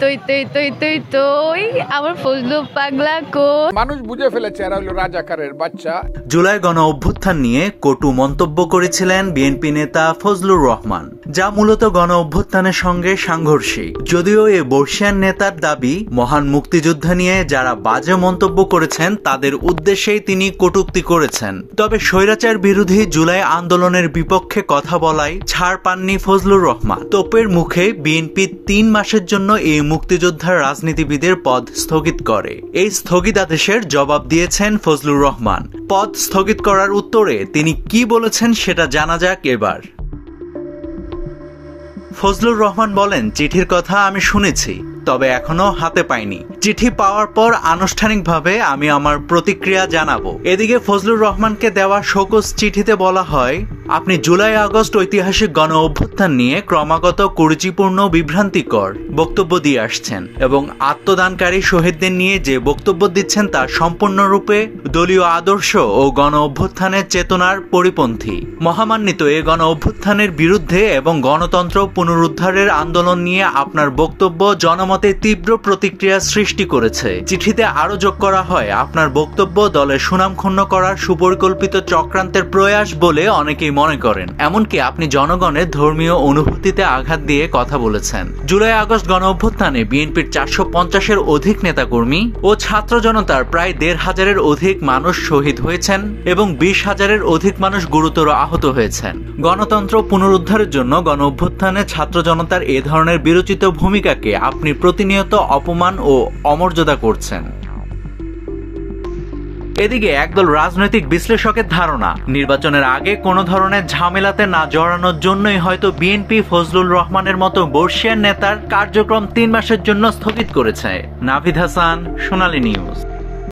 তুই তুই তুই তুই তুই আমার ফজলু পাগলা কো। মানুষ বুঝে ফেলেছে এরা হলো রাজাকারের বাচ্চা। জুলাই গণ অভ্যুত্থান নিয়ে কটু মন্তব্য করেছিলেন বিএনপি নেতা ফজলুর রহমান, যা মূলত গণ অভ্যুত্থানের সঙ্গে সাংঘর্ষিক। যদিও এ বর্ষিয়ান নেতার দাবি, মহান মুক্তিযুদ্ধ নিয়ে যারা বাজে মন্তব্য করেছেন তাদের উদ্দেশ্যেই তিনি কটূক্তি করেছেন। তবে স্বৈরাচার বিরোধী জুলাই আন্দোলনের বিপক্ষে কথা বলায় ছাড় পাননি ফজলুর রহমান। তোপের মুখে বিএনপি 3 মাসের জন্য এই মুক্তিযোদ্ধার রাজনীতিবিদের পদ স্থগিত করে। এই স্থগিতাদেশের জবাব দিয়েছেন ফজলুর রহমান। পদ স্থগিত করার উত্তরে তিনি কি বলেছেন সেটা জানা যাক এবার। ফজলুর রহমান বলেন, চিঠির কথা আমি শুনেছি, তবে এখনো হাতে পাইনি। চিঠি পাওয়ার পর আনুষ্ঠানিকভাবে আমি আমার প্রতিক্রিয়া জানাবো। এদিকে ফজলুর রহমানকে দেওয়া শোকজ চিঠিতে বলা হয়, আপনি জুলাই আগস্ট ঐতিহাসিক গণ অভ্যুত্থান নিয়ে ক্রমাগত কুরুচিপূর্ণ বিভ্রান্তিকর বক্তব্য দিয়ে আসছেন এবং আত্মদানকারী শহীদদের নিয়ে যে বক্তব্য দিচ্ছেন তা সম্পূর্ণরূপে দলীয় আদর্শ ও গণ অভ্যুত্থানের চেতনার পরিপন্থী। মহামান্বিত এ গণ অভ্যুত্থানের বিরুদ্ধে এবং গণতন্ত্র পুনরুদ্ধারের আন্দোলন নিয়ে আপনার বক্তব্য জনমতে তীব্র প্রতিক্রিয়া সৃষ্টি করেছে। চিঠিতে আরো যোগ করা হয়, আপনার বক্তব্য দলের সুনাম ক্ষুণ্ণ করার সুপরিকল্পিত চক্রান্তের প্রয়াস বলে অনেকেই মনে করেন। এমনকি আপনি জনগণের ধর্মীয় অনুভূতিতে আঘাত দিয়ে কথা বলেছেন। জুলাই আগস্ট গণ অভ্যুত্থানে বিএনপির 450-এর অধিক নেতাকর্মী ও ছাত্র জনতার প্রায় 1,500-এর অধিক মানুষ শহীদ হয়েছেন এবং 20,000-এর অধিক মানুষ গুরুতর আহত হয়েছেন। গণতন্ত্র পুনরুদ্ধারের জন্য গণ অভ্যুত্থানে ছাত্র জনতার এ ধরনের বিরচিত ভূমিকাকে আপনি প্রতিনিয়ত অপমান ও অমর্যাদা করছেন। এদিকে একদল রাজনৈতিক বিশ্লেষকের ধারণা, নির্বাচনের আগে কোনো ধরনের ঝামেলাতে না জড়ানোর জন্যই হয়তো বিএনপি ফজলুর রহমানের মতো বর্ষিয়ান নেতার কার্যক্রম 3 মাসের জন্য স্থগিত করেছে। নাভিদ হাসান, সোনালী নিউজ।